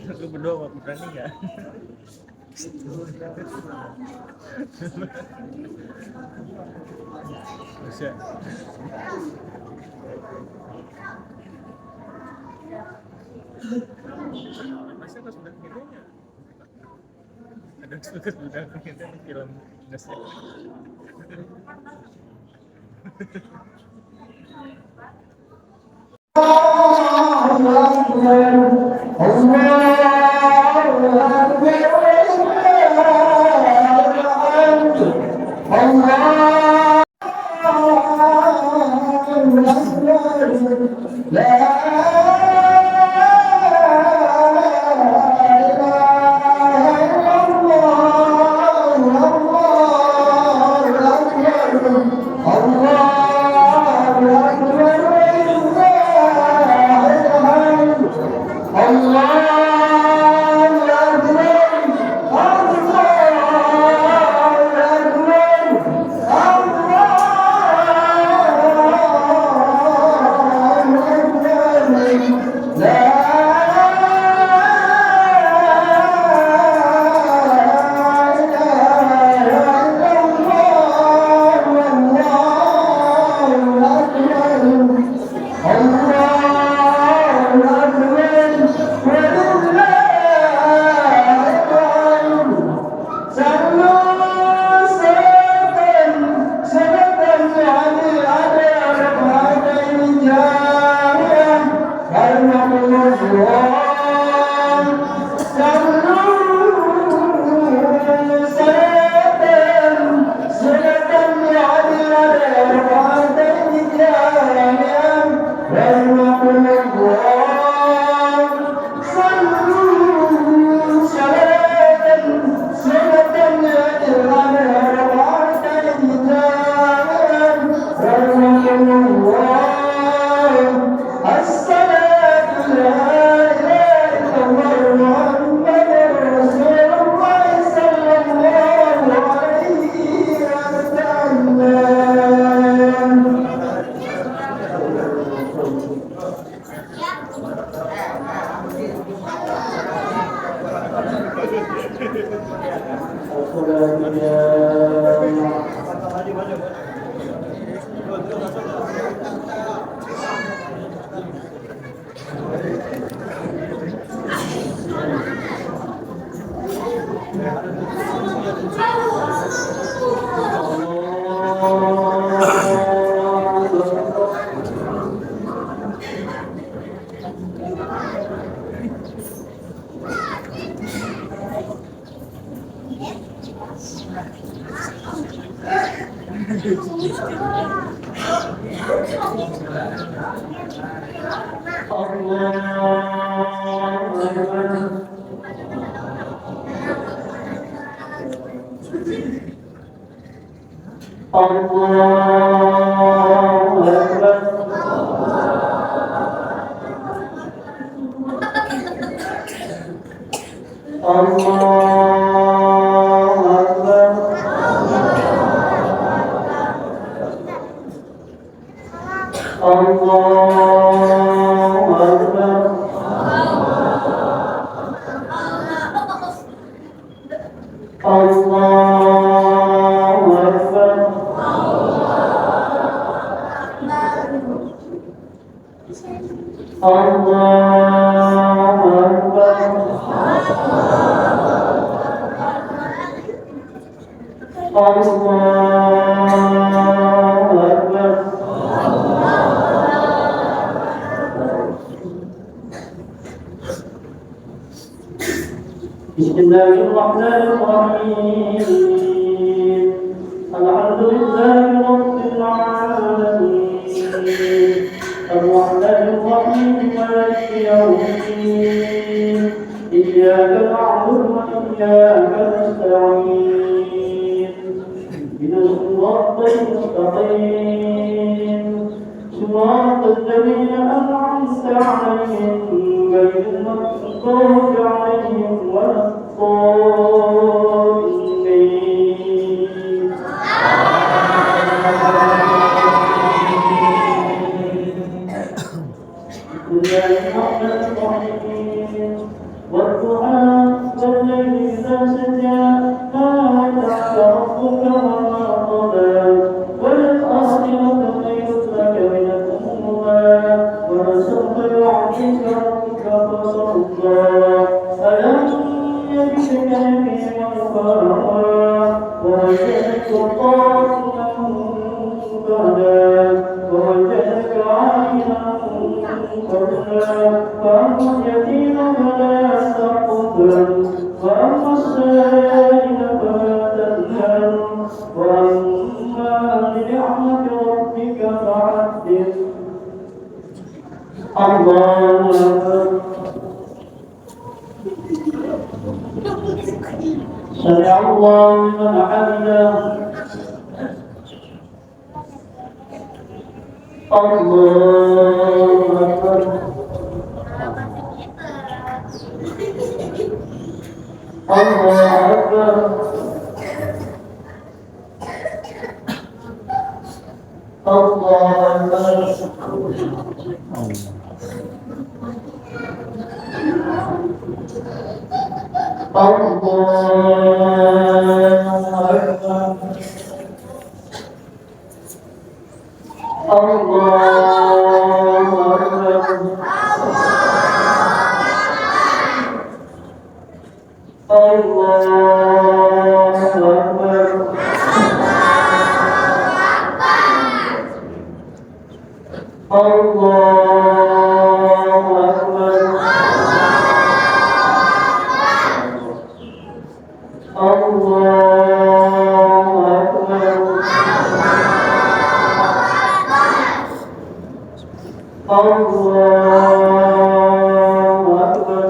Lu berdua berani nggak? Bisa. Masa pas udah ngidenya? Ada sudah ngidenya film Indonesia. الله أكبر. بسم الله الرحمن الرحيم. الحمد لله رب العالمين الرحمن الرحيم مالك يوم الدين إياك نعبد وإياك نستعين اهدنا الصراط المستقيم صراط الذين أنعمت عليهم غير المغضوب عليهم ولا الضالين. بسم الله الرحمن الرحيم والضحى والليل إذا سجى ما ودعك ربك وما قلى وللآخرة خير لك من الأولى ولسوف يعطيك ربك فترضى ألم يجدك يتيما فآوى ووجدك ضالا فهدى ووجدك عائلا فأما اليتيم فلا تقبل وأما السائل فلا تنهر وأما بنعمة ربك فحدث. الله أكبر. سمع الله لمن حمده. الله أكبر. الله أكبر. الله أكبر.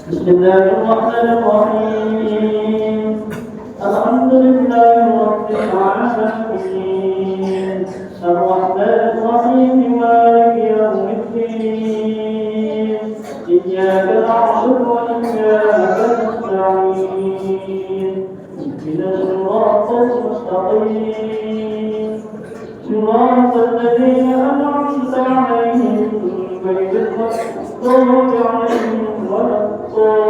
بسم الله الرحمن الرحيم الحمد لله رب العالمين الرحمن الرحيم مالك يوم الدين إياك نعبد وإياك نستعين اهدنا الصراط المستقيم صراط الذين أنعمت عليهم غير المغضوب عليهم ولا الضالين.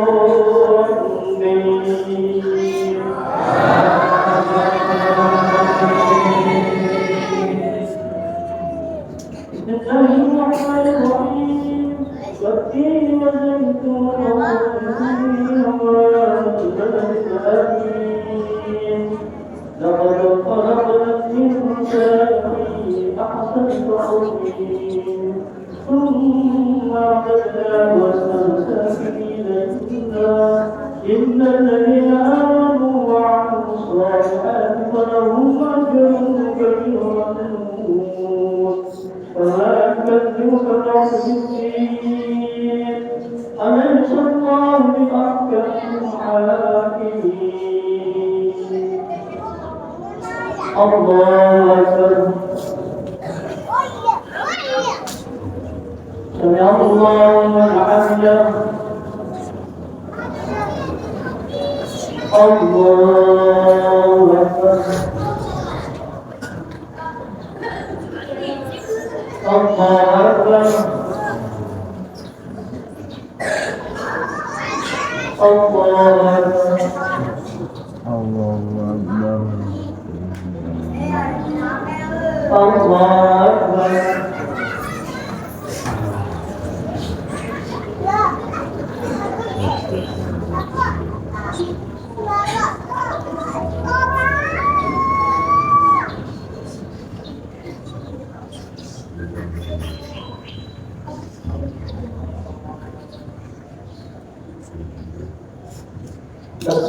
بسم الله الرحمن الرحيم والتين والزيتون والزيتون والبلد الأمين لقد خلقنا الإنسان في أحسن تقويم ثم عبدناه واستمسكين إن الذين آمنوا وعملوا الصالحات فلهم أجر كبير ممنون فما يكذبك بعد بالدين أليس الله بأحكم الحاكمين. الله أكبر. سمع الله لمن حمده. الله أكبر. الله أكبر. الله أكبر. الله أكبر. الله أكبر.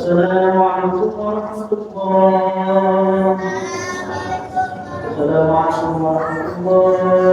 السلام عليكم ورحمة الله. السلام عليكم ورحمة الله.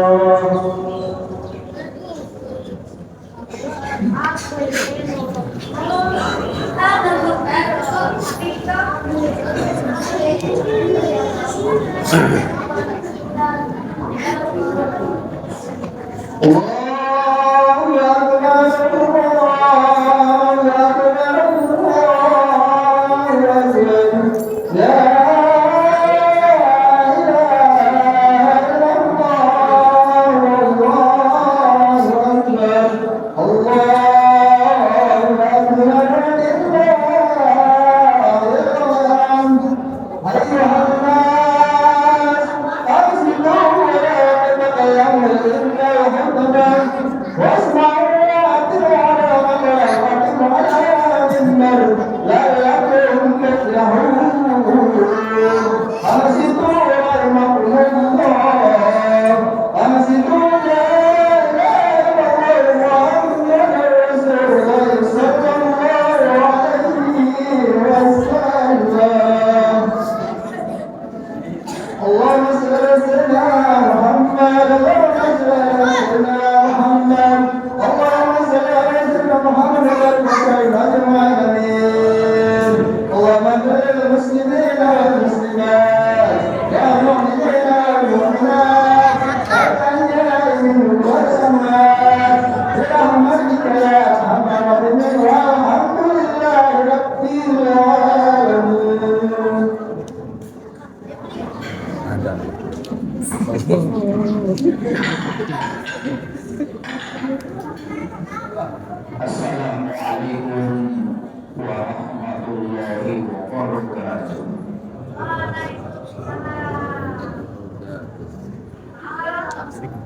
Assalamualaikum warahmatullahi wabarakatuh.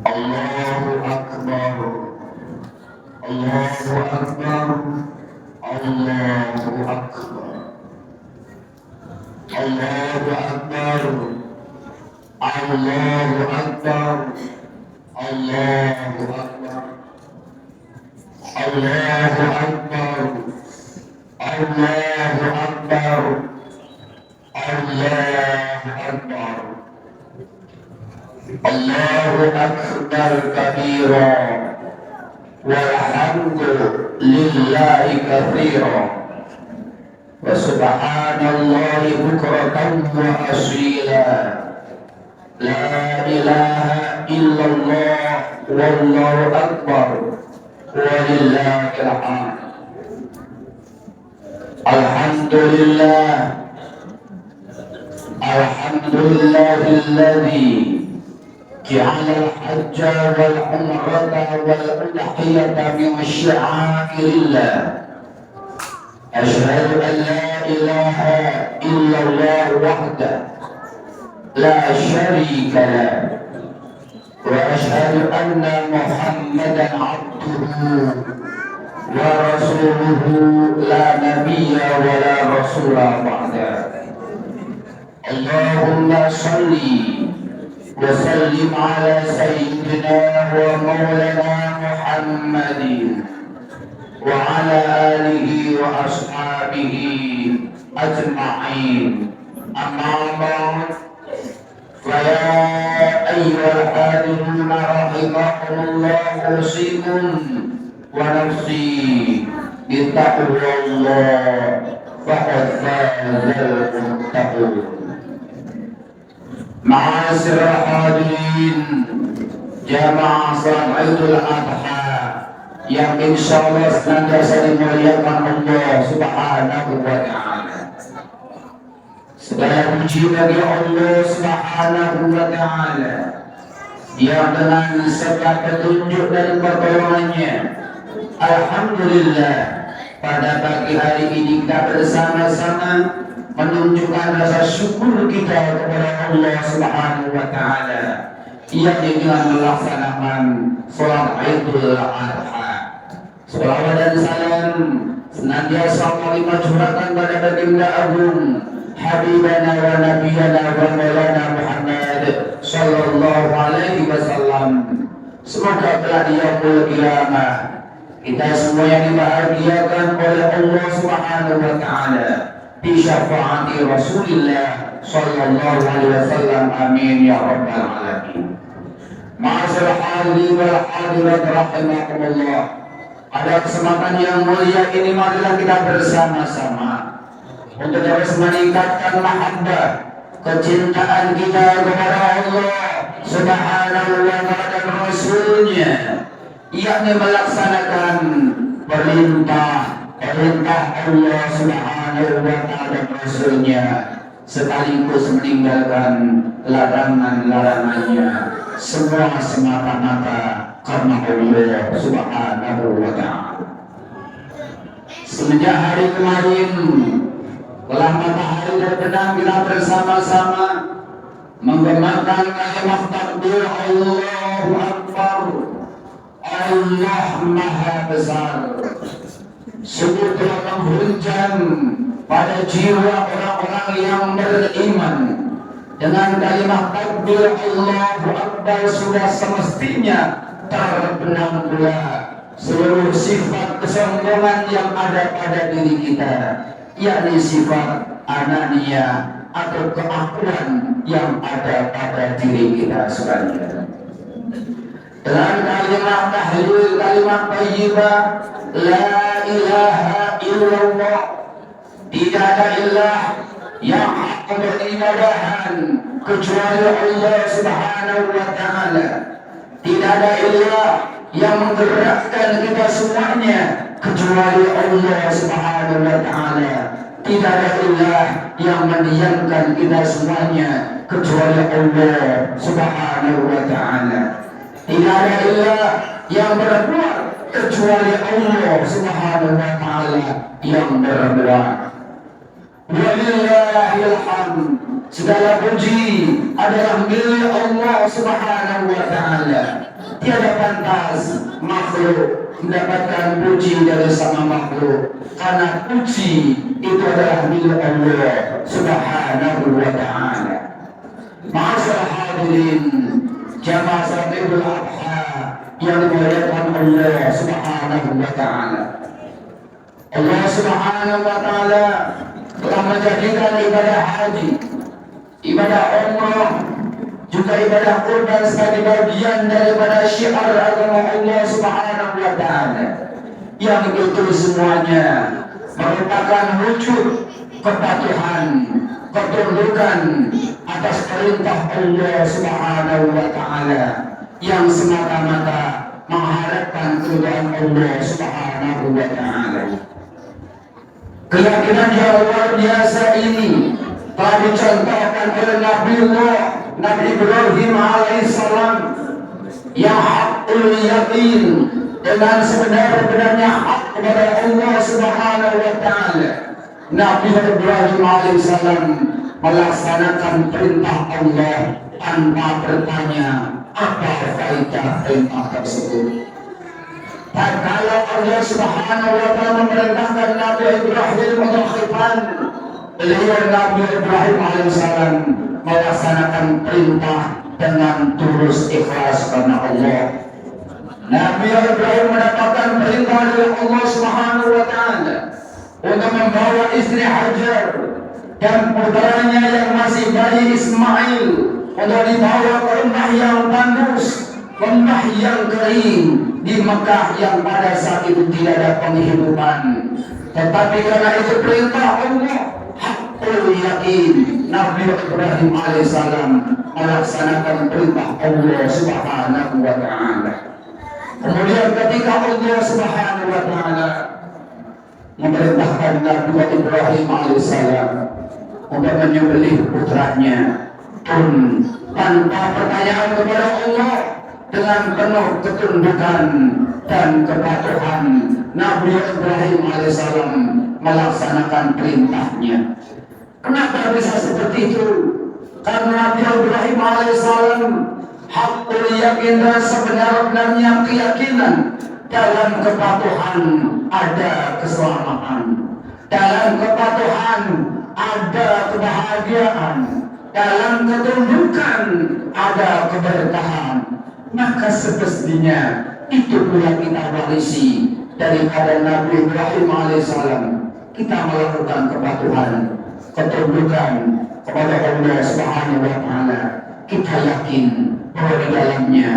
Allahu Akbar. Allahu Akbar. Allahu Akbar. Allahu Akbar. Allahu Akbar. Allahu Akbar. Allahu Akbar. Allahu Akbar. Allahu Akbar. Allahu Akbar kabira walhamdulillahi katsira wa subhanallahi bukratan wa asila. La ilaha illallah wallahu akbar walillahil hamd. Alhamdulillah. Alhamdulillahilladzi جعل الحج والعمرة والأضحية من شعائر الله. أشهد أن لا إله إلا الله وحده لا شريك له وأشهد أن محمدا عبده ورسوله لا نبي ولا رسول بعده. اللهم صل وسلم على سيدنا ومولانا محمد وعلى آله وأصحابه أجمعين. أما بعد فيا أيها الحاضرون رحمكم الله أوصيكم ونفسي بتقوى الله فقد فاز المتقون. Ma'asyiral hadirin jamaah salat Idul Adha yang insyaallah senantiasa dimuliakan Allah Subhanahu wa taala. Segala puji bagi Allah Subhanahu wa taala yang dengan segala petunjuk dan pertolongannya, alhamdulillah pada pagi hari ini kita bersama-sama menunjukkan rasa syukur kita kepada Allah Subhanahu wa taala yang dengan melaksanakan salat Idul Adha. Salawat dan salam senantiasa kami curahkan pada baginda agung Habibana wa Nabiyana wa Maulana Muhammad sallallahu alaihi wasallam. Semoga kelak di yaumul qiyamah kita semua yang dibahagiakan oleh Allah Subhanahu wa taala bi syafaati Rasulillah sallallahu alaihi wasallam. Amin ya rabbal alamin. Ma'asyiral hadirin wal hadirat rahimakumullah. Pada kesempatan yang mulia ini marilah kita bersama-sama untuk terus meningkatkan mahabbah, kecintaan kita kepada Allah Subhanahu wa ta'ala dan Rasulnya, yakni melaksanakan perintah Allah Subhanahu wa ta'ala dan Rasulnya, sekaligus meninggalkan larangan-larangannya, semua semata-mata karena Allah Subhanahu wa ta'ala. Semenjak hari kemarin telah matahari terbenam, kita bersama-sama menggemarkan kalimat takbir Allahu Akbar, Allah Maha Besar. Sungguh telah menghunjam pada jiwa orang-orang yang beriman dengan kalimat takbir Allahu Akbar. Sudah semestinya terbenam pula seluruh sifat kesombongan yang ada pada diri kita, yakni sifat anania atau keakuan yang ada pada diri kita sekalian. Dengan kalimat tahlil, kalimat thayyibah, la ilaha illallah, tidak ada ilah yang hak beribadahan kecuali Allah Subhanahu wa ta'ala. Tidak ada ilah yang menggerakkan kita semuanya kecuali Allah Subhanahu wa ta'ala. Tidak ada ilah yang mendiamkan kita semuanya kecuali Allah Subhanahu wa ta'ala. Tidak ada ilah yang berbuat kecuali Allah Subhanahu wa ta'ala yang berbuat. Walillahil hamd. Segala puji adalah milik Allah Subhanahu wa ta'ala. Tiada pantas makhluk mendapatkan puji dari sama makhluk, karena puji itu adalah milik Allah Subhanahu wa ta'ala. Ma'asyiral hadirin jamaah salat Idul Adha yang dimuliakan Allah Subhanahu wa ta'ala. Allah Subhanahu wa ta'ala telah menjadikan ibadah haji, ibadah umrah, juga ibadah kurban sebagai bagian daripada syiar agama Allah Subhanahu wa ta'ala, yang itu semuanya merupakan wujud kepatuhan, ketundukan atas perintah Allah Subhanahu wa ta'ala, yang semata-mata mengharapkan keridhaan Allah Subhanahu wa ta'ala. Keyakinan yang luar biasa ini telah dicontohkan oleh Nabi Ibrahim alaihissalam, yang hakul yakin, dengan sebenar-benarnya hak kepada Allah Subhanahu wa ta'ala. Nabi Ibrahim alaihissalam melaksanakan perintah Allah tanpa bertanya apa faedah perintah tersebut. Dan kalau Allah Subhanahu wa ta'ala memerintahkan Nabi Ibrahim untuk khitan, beliau Nabi Ibrahim alaihissalam melaksanakan perintah dengan tulus ikhlas karena Allah. Nabi Ibrahim mendapatkan perintah dari Allah Subhanahu wa ta'ala untuk membawa istri Hajar dan putranya yang masih bayi Ismail untuk dibawa ke lembah yang tandus, lembah yang kering di Mekah yang pada saat itu tidak ada penghidupan. Tetapi karena itu perintah Allah, hakul yakin, Nabi Ibrahim alaihissalam melaksanakan perintah Allah Subhanahu wa ta'ala. Kemudian ketika Allah Subhanahu wa ta'ala memerintahkan Nabi Ibrahim alaihissalam untuk menyembelih putranya pun tanpa pertanyaan kepada Allah, dengan penuh ketundukan dan kepatuhan, Nabi Ibrahim alaihissalam melaksanakan perintahnya. Kenapa bisa seperti itu? Karena Nabi Ibrahim alaihissalam hakul yakin dan sebenar-benarnya keyakinan dalam kepatuhan ada keselamatan, dalam kepatuhan ada kebahagiaan, dalam ketundukan ada keberkahan. Maka semestinya itu pula kita warisi daripada Nabi Ibrahim alaihissalam. Kita melakukan kepatuhan ketundukan kepada Allah Subhanahu wa taala, kita yakin bahwa di dalamnya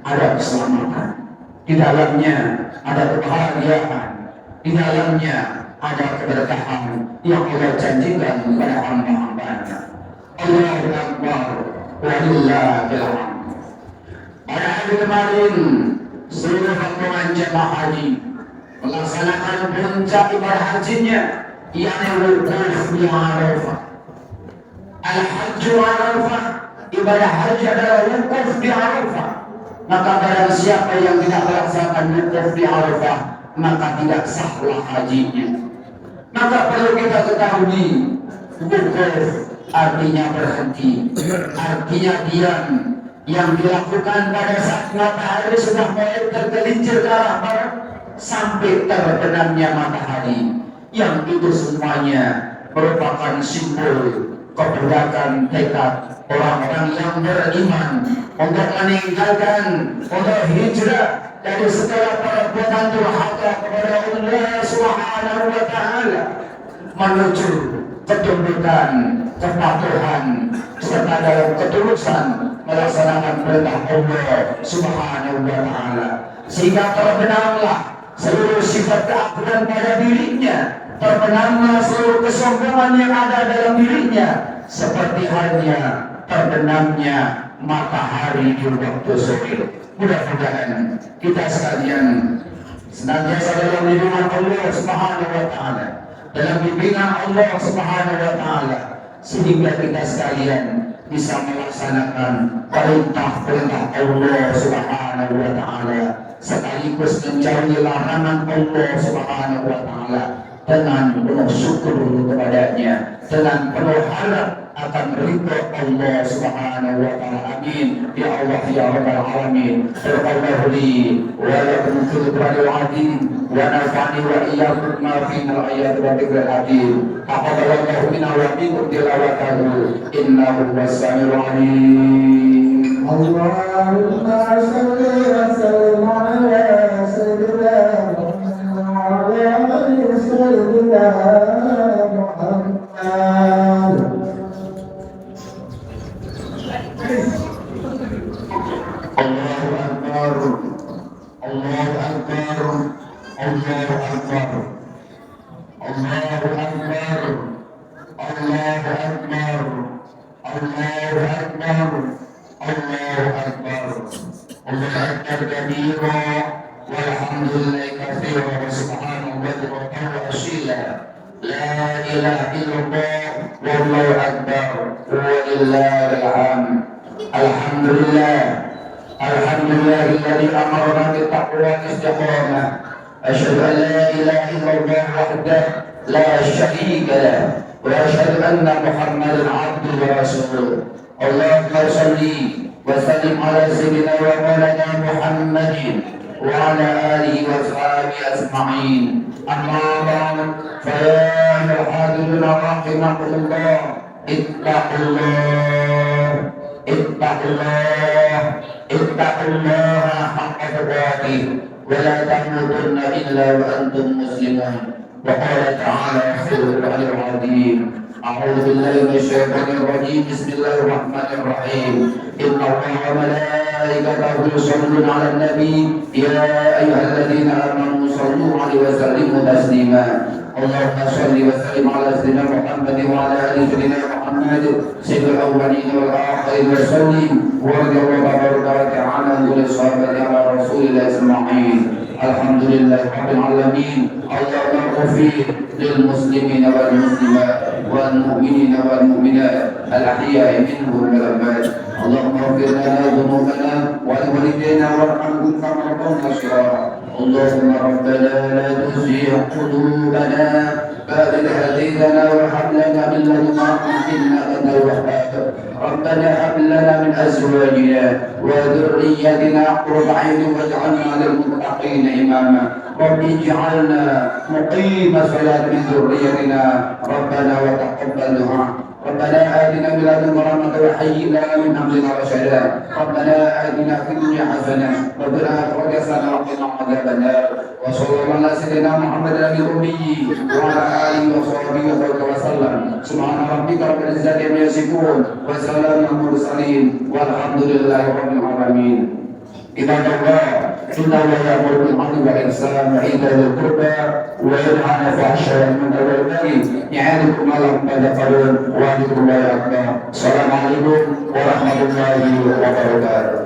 ada keselamatan, di dalamnya ada kebahagiaan, di dalamnya ada keberkahan yang Allah janjikan kepada hamba-hambanya. Allahu Akbar, walillahil hamd. Pada hari kemarin seluruh rombongan jemaah haji melaksanakan puncak ibadah hajinya, yakni wukuf di Arafah. Al-Hajju Arafah, ibadah haji adalah wukuf di Arafah. Maka barang siapa yang tidak melaksanakan wukuf di Arafah, maka tidak sahlah hajinya. Maka perlu kita ketahui, wukuf artinya berhenti, artinya diam, yang dilakukan pada saat matahari sudah mulai tergelincir ke arah barat sampai terbenamnya matahari, yang itu semuanya merupakan simbol keberadaan tekad orang-orang yang beriman untuk meninggalkan, untuk hijrah dari segala perbuatan durhaka kepada Allah Subhanahu wa taala menuju ketundukan, kepatuhan serta dalam ketulusan melaksanakan perintah Allah Subhanahu wa taala, sehingga terbenamlah seluruh sifat keagungan pada dirinya, terbenamlah seluruh kesombongan yang ada dalam dirinya, seperti halnya terbenamnya matahari di waktu sore. Mudah-mudahan kita sekalian senantiasa dalam lindungan Allah Subhanahu wa taala, dalam bimbingan Allah Subhanahu wa taala, sehingga kita sekalian bisa melaksanakan perintah-perintah Allah Subhanahu wa taala sekaligus menjauhi larangan Allah Subhanahu wa taala dengan penuh syukur kepadanya, dengan penuh harap akan ridho Allah Subhanahu wa taala. Amin ya Allah ya rabbal alamin. Barakallahu li wa lakum fil qur'anil azim wa nafa'ani wa iyyakum ma fihi al ayati wa dhikril hakim. Taqabbalallahu minna wa minkum tilawatahu innahu was-sami'ul alim. Allahumma shalli wa sallim ala sayyidina walhamdulillahi katsiran wa subhanallahi bukratan wa asila. La ilaha illallah wallahu akbar walillahil hamd. Alhamdulillah, alhamdulillahilladzi amarna bil taqwa wal istiqamah. Asyhadu an la ilaha illallah wahdahu la syarika lah wa asyhadu anna Muhammadan abduhu wa rasuluh. Allahumma shalli wa sallim ala sayyidina wa maulana Muhammadin wa ala alihi wa sahbihi ajma'in. Amma ba'd, fa ya ayyuhal hadiruna rahimakumullah, ittaqullah haqqa tuqatih wa la tamutunna illa wa antum muslimun. Wa qala ta'ala fil qur'anil azim, a'udzu billahi minasyaitonir rajim, bismillahir rahmanir rahim. Inna Allaha wa malaikatahu yusholluna 'alan nabi ya ayyuhalladzina amanu shallu 'alaihi wa sallimu taslima. Allahumma shalli wa sallim ala sayyidina Muhammad wa ala ali sayyidina Muhammad sayyidil awwalin wal akhirin wa sallim wa radiyallahu ta'ala an sahabati ala rasulillah ajma'in. Alhamdulillah rabbil alamin. Allahumma ighfir lil muslimina wal muslimat wal mu'minina wal mu'minat al ahya'i minhum wal amwat. Allahumma ighfir lana dhunubana wa li walidayna warhamhum kama rabbayana shighara. اللهم ربنا لا تزغ قلوبنا بعد إذ هديتنا وهب لنا من لدنك رحمة إنك أنت الوهاب. ربنا هب لنا من أزواجنا وذريتنا قرة أعين واجعلنا للمتقين إماما. رب اجعلنا مقيم الصلاة من ذريتنا ربنا وتقبل دعاء. ربنا آتنا من لدنك رحمة وهيئ لنا من أمرنا رشدا ربنا آتنا في الدنيا حسنة وفي الآخرة حسنة وقنا عذاب النار وصلى الله على سيدنا محمد النبي الأمي وعلى آله وصحبه وسلم سبحان ربك رب العزة عما يصفون وسلام على المرسلين والحمد لله رب العالمين. عباد الله إن الله يأمر بالعدل والإحسان وإيتاء ذي القربى وينهى عن الفحشاء والمنكر والبغي يعظكم لعلكم تذكرون وذكر الله أكبر. السلام عليكم ورحمة الله وبركاته.